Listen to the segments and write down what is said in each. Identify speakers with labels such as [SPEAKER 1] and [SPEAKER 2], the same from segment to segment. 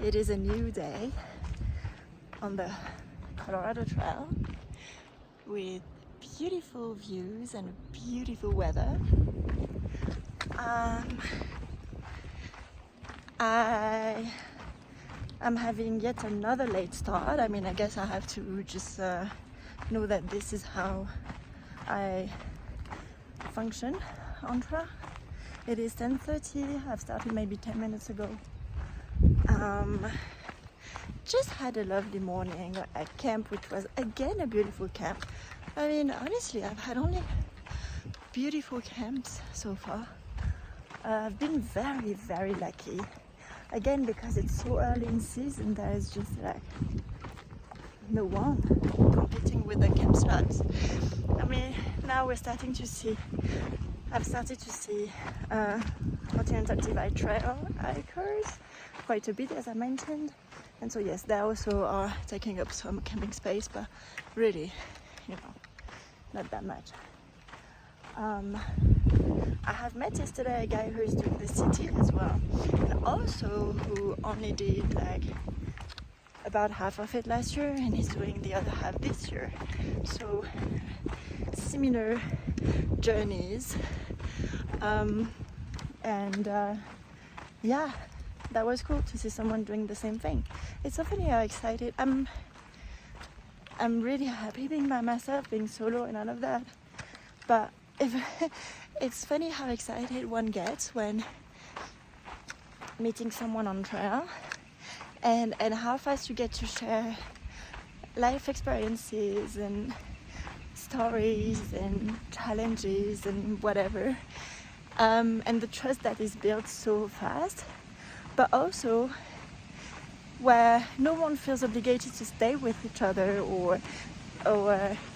[SPEAKER 1] It is a new day on the Colorado Trail with beautiful views and beautiful weather. I am having yet another late start. I mean, I guess I have to just know that this is how I function on trail. It is 10:30. I've started maybe 10 minutes ago. Just had a lovely morning at camp, which was again a beautiful camp. I mean, honestly, I've had only beautiful camps so far. I've been very, very lucky. Again, because it's so early in season, there is just like no one competing with the camp slots. I mean, now we're starting to see, I've started to see Continental Divide Trail hikers quite a bit, as I mentioned. And so yes, they also are taking up some camping space, but really, not that much. I have met yesterday a guy who is doing the city as well, and also who only did like about half of it last year, and he's doing the other half this year. So similar journeys, yeah, that was cool to see someone doing the same thing. It's so funny how excited I'm really happy being by myself, being solo and all of that. But it's funny how excited one gets when meeting someone on trail, and how fast you get to share life experiences and stories and challenges and whatever. And the trust that is built so fast, but also where no one feels obligated to stay with each other or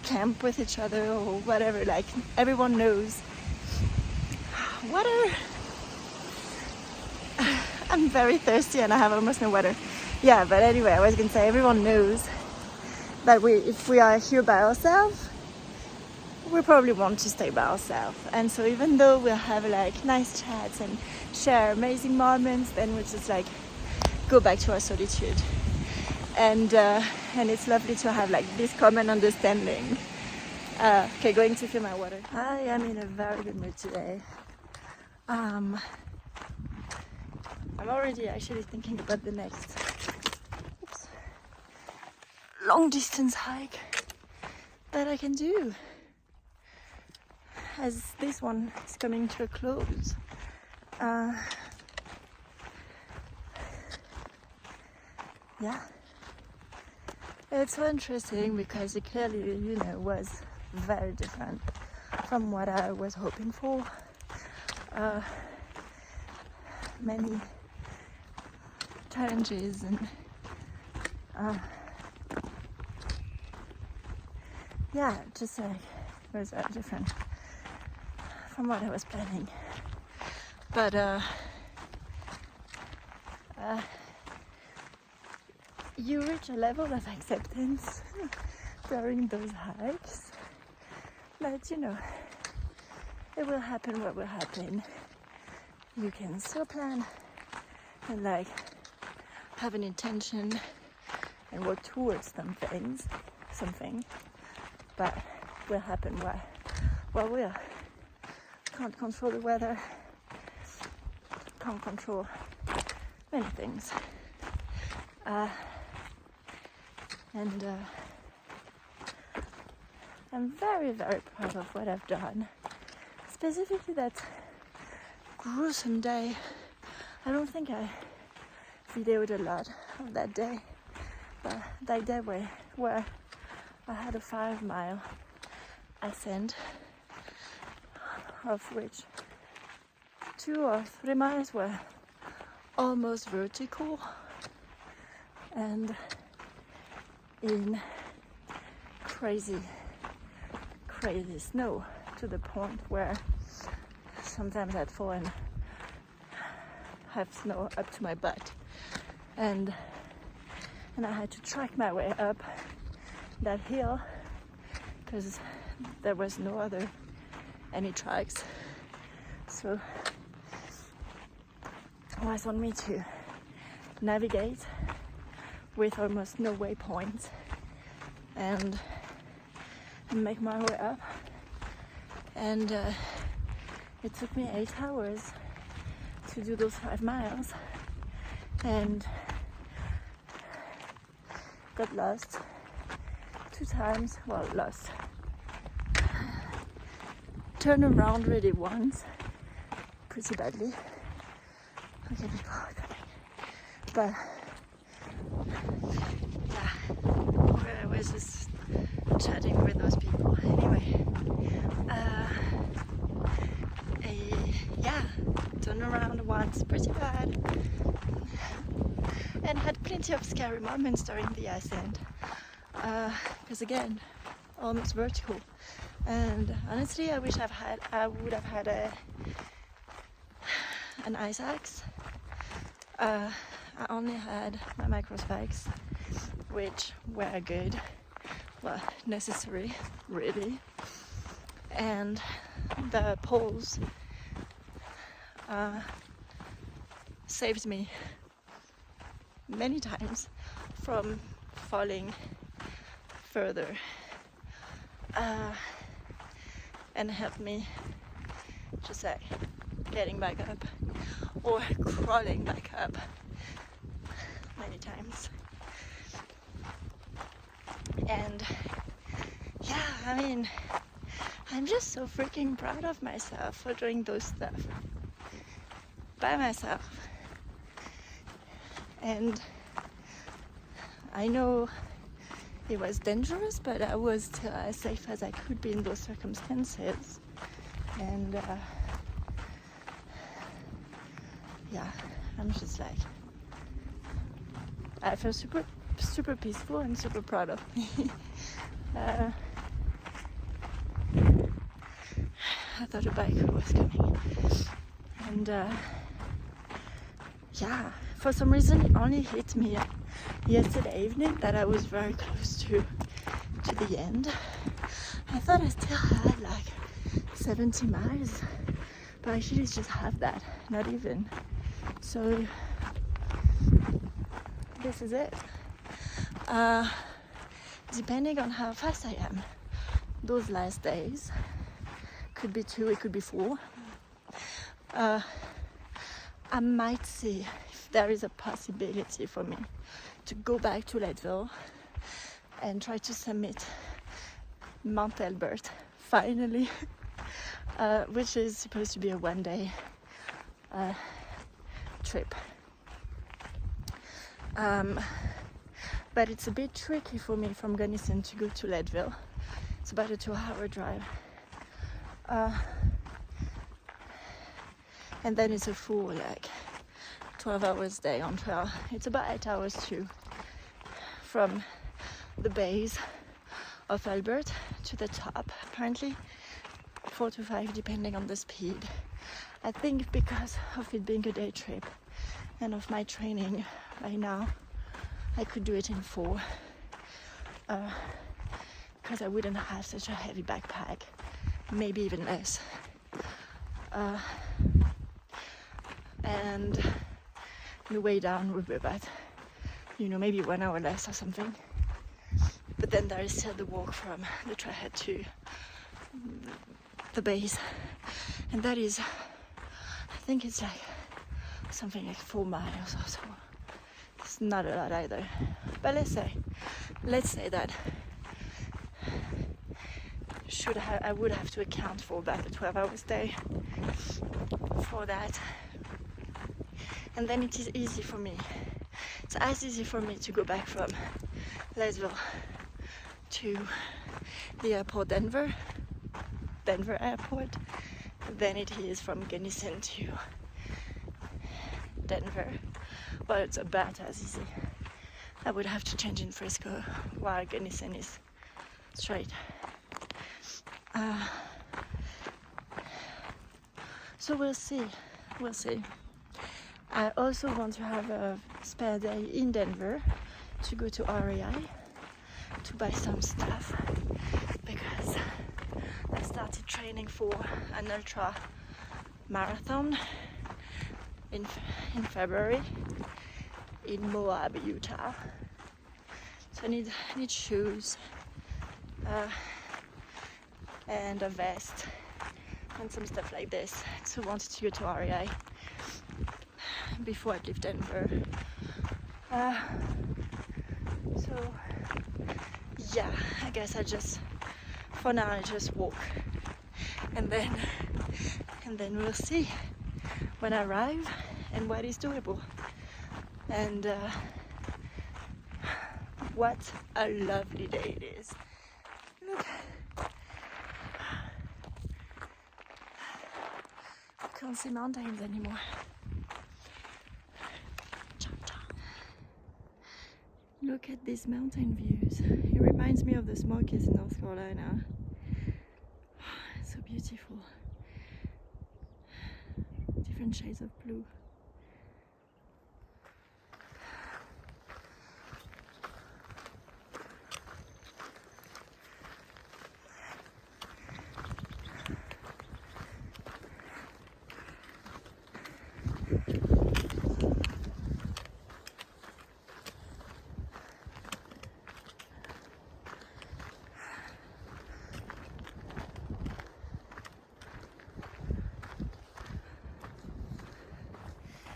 [SPEAKER 1] camp with each other or whatever. Like, everyone knows water. I'm very thirsty and I have almost no water. Yeah, but anyway, I was gonna say, everyone knows that if we are here by ourselves, we probably want to stay by ourselves. And so even though we'll have like nice chats and share amazing moments, then we'll just like go back to our solitude. And it's lovely to have like this common understanding. Okay, going to fill my water. I am in a very good mood today. I'm already actually thinking about the next long distance hike that I can do, as this one is coming to a close. Yeah, it's so interesting because it clearly, was very different from what I was hoping for. Many challenges and yeah, just like it was very different from what I was planning. But you reach a level of acceptance during those hikes that it will happen what will happen. You can still plan and like have an intention and work towards something, but will happen what will. Can't control the weather, can't control many things. And I'm very, very proud of what I've done. Specifically that gruesome day. I don't think I videoed a lot of that day, but that day where I had a 5-mile ascent, of which 2 or 3 miles were almost vertical and in crazy snow, to the point where sometimes I'd fall and have snow up to my butt, and I had to track my way up that hill because there was no any tracks. So it was on me to navigate with almost no waypoints and make my way up. And it took me 8 hours to do those 5 miles and got lost 2 times. Well, lost. Turned around really once, pretty badly. Okay, people are coming. But yeah, I was just chatting with those people. Anyway, yeah, turned around once, pretty bad. And had plenty of scary moments during the ascent. Because again, almost vertical. And honestly, I wish I would have had an ice axe. I only had my micro spikes, which were good, well, necessary, really. And the poles saved me many times from falling further. And help me just like getting back up or crawling back up many times. And yeah, I mean, I'm just so freaking proud of myself for doing those stuff by myself. And I know it was dangerous, but I was still as safe as I could be in those circumstances. And yeah, I'm just like, I feel super peaceful and super proud of me. I thought a bike was coming, and yeah, for some reason it only hit me yesterday evening that I was very close to the end. I thought I still had like 70 miles, but actually it's just half that, not even. So this is it. Depending on how fast I am, those last days, could be 2, it could be 4. I might see if there is a possibility for me to go back to Leadville and try to summit Mount Elbert finally, which is supposed to be a 1-day trip. But it's a bit tricky for me from Gunnison to go to Leadville. It's about a 2-hour drive. And then it's a full like 12 hours day on trail. It's about 8 hours too, from the base of Albert to the top, apparently 4 to 5 depending on the speed. I think because of it being a day trip and of my training right now, I could do it in 4 because I wouldn't have such a heavy backpack, maybe even less. And the way down would be about, maybe 1 hour less or something. But then there is still the walk from the trailhead to the base, and that is, I think it's like something like 4 miles or so. It's not a lot either. But let's say that I would have to account for about a 12 hours day for that. And then it is easy for me. It's as easy for me to go back from Leadville to the airport, Denver Airport, than it is from Gunnison to Denver. Well, it's about as easy. I would have to change in Frisco while Gunnison is straight. So we'll see. I also want to have a spare day in Denver to go to REI to buy some stuff, because I started training for an ultra marathon in February, in Moab, Utah. So I need shoes and a vest and some stuff like this. So I wanted to go to REI before I leave Denver. So yeah, I guess for now I just walk, and then we'll see when I arrive and what is doable. And what a lovely day it is. Look, I can't see mountains anymore. Look at these mountain views. It reminds me of the Smokies in North Carolina. It's so beautiful. Different shades of blue.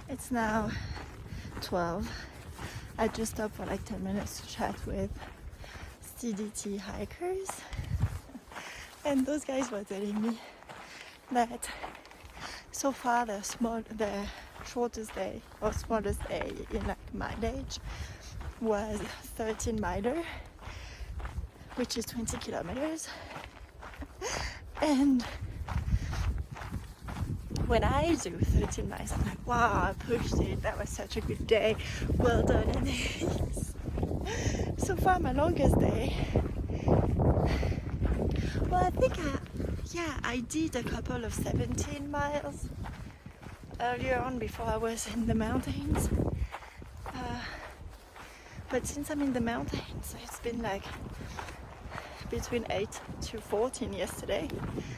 [SPEAKER 1] It's now 12. I just stopped for like 10 minutes to chat with CDT hikers, and those guys were telling me that so far the shortest day or smallest day in like mileage was 13 miler, which is 20 kilometers. And when I do 13 miles, I'm like, wow, I pushed it, that was such a good day, well done. And so far my longest day, well, I think I did a couple of 17 miles earlier on before I was in the mountains, but since I'm in the mountains, it's been like between 8 to 14 yesterday,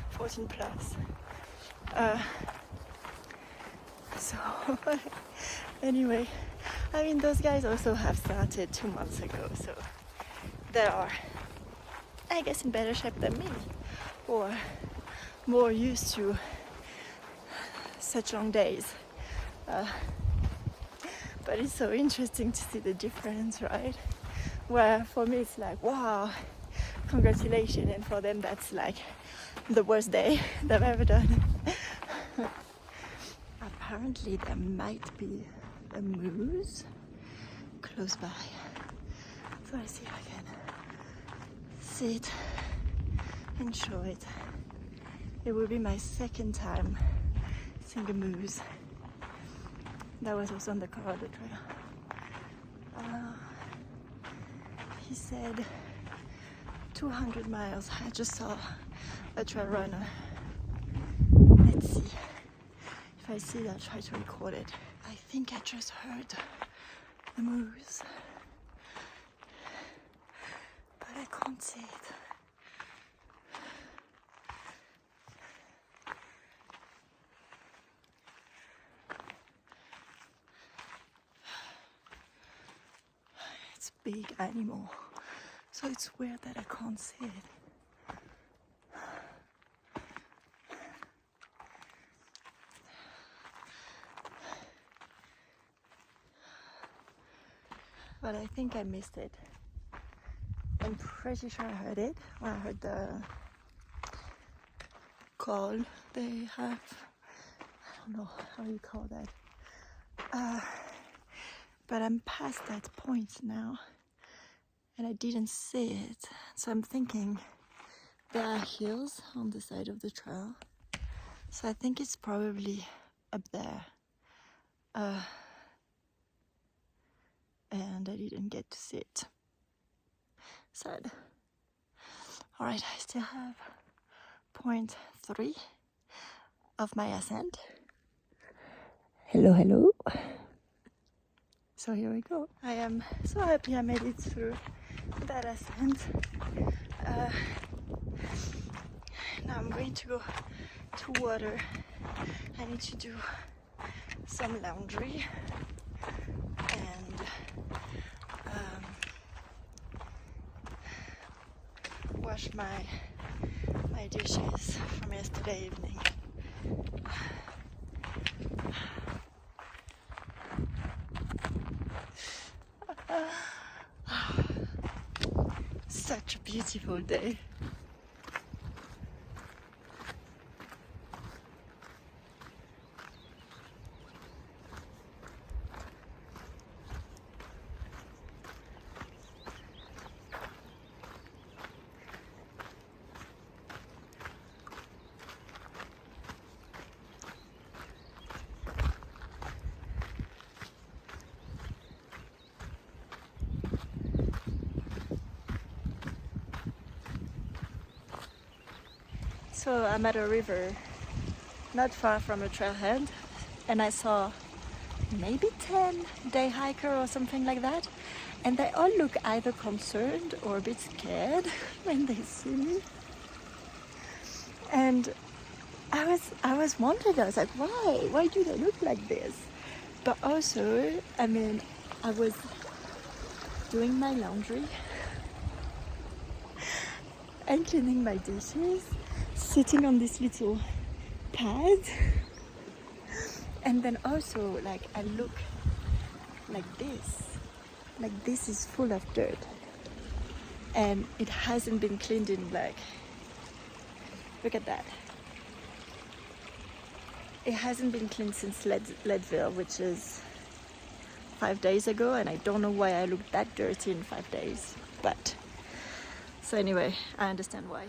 [SPEAKER 1] 14 plus. So anyway, I mean, those guys also have started 2 months ago, so they are, I guess, in better shape than me, or more used to such long days. But it's so interesting to see the difference, right? Where for me it's like, wow, congratulations, and for them that's like the worst day they've ever done. Apparently there might be a moose close by, so I see if I can sit and show it. It will be my second time seeing a moose. That was also on the Colorado Trail. He said 200 miles. I just saw a trail runner. Let's see. If I see it, I'll try to record it. I think I just heard the moose, but I can't see it. It's a big animal, so it's weird that I can't see it. But I think I missed it. I'm pretty sure I heard it when I heard the call they have. I don't know how you call that. But I'm past that point now, and I didn't see it. So I'm thinking there are hills on the side of the trail. So I think it's probably up there. And I didn't get to see it. Sad. Alright, I still have 0.3 of my ascent. Hello. So here we go. I am so happy I made it through that ascent. Now I'm going to go to water. I need to do some laundry and wash my dishes from yesterday evening. Such a beautiful day. So I'm at a river not far from a trailhead, and I saw maybe 10 day hiker or something like that, and they all look either concerned or a bit scared when they see me. And I was wondering, I was like, why do they look like this? But also, I mean, I was doing my laundry and cleaning my dishes, sitting on this little pad, and then also like I look like this is full of dirt, and it hasn't been cleaned in like, look at that, it hasn't been cleaned since Leadville, which is 5 days ago, and I don't know why I look that dirty in 5 days, but so anyway, I understand why.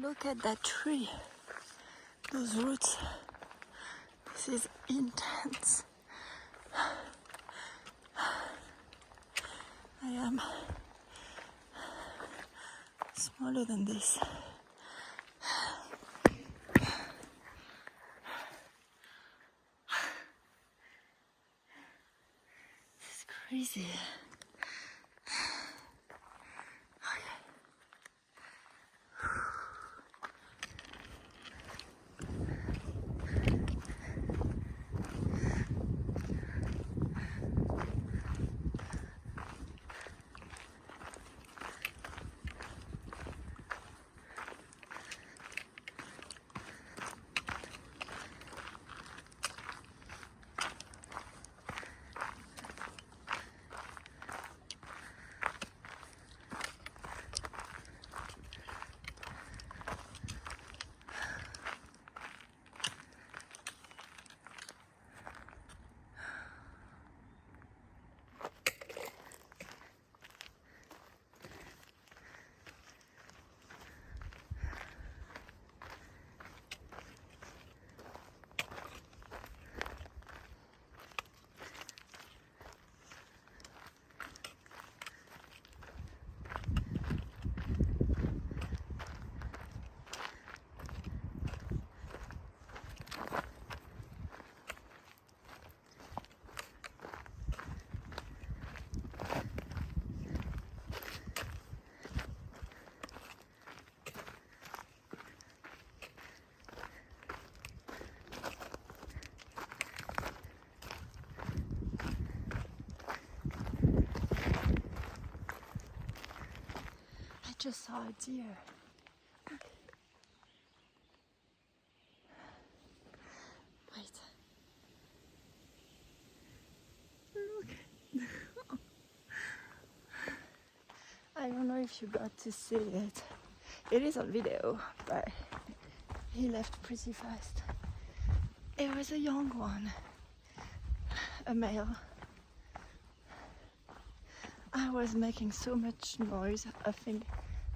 [SPEAKER 1] Look at that tree, those roots. This is intense. I am smaller than this. This is crazy. Just saw a deer. Wait. Look. I don't know if you got to see it. It is on video, but he left pretty fast. It was a young one, a male. I was making so much noise, huffing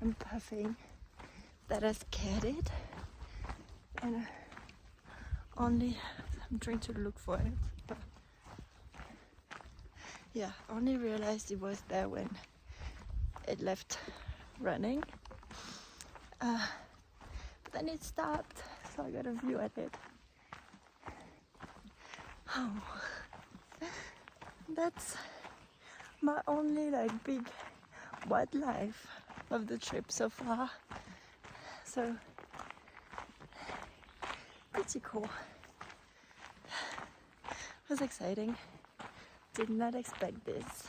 [SPEAKER 1] and puffing, that I scared it, and I'm trying to look for it, but yeah, only realized it was there when it left running. But then it stopped, so I got a view at it. Oh, that's my only big wildlife of the trip so far. So pretty cool. It was exciting. Did not expect this.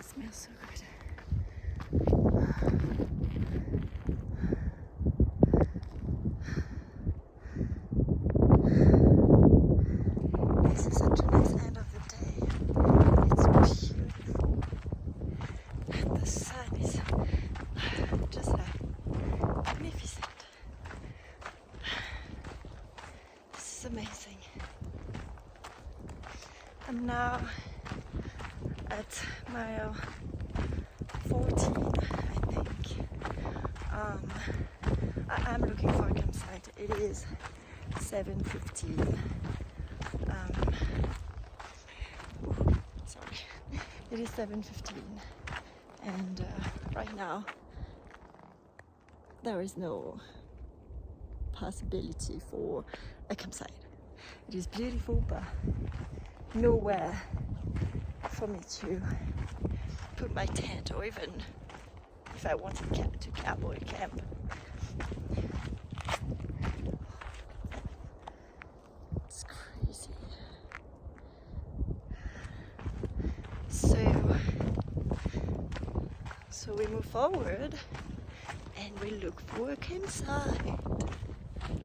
[SPEAKER 1] Smells so good. This is such a nice end of the day. It's beautiful. And the sun is just magnificent. This is amazing. I'm now at mile 14, I think. I am looking for a campsite. It is 7:15. Sorry. It is 7:15, and right now there is no possibility for a campsite. It is beautiful, but nowhere for me to put my tent, or even if I wanted to cowboy camp. It's crazy. So we move forward and we look for a campsite.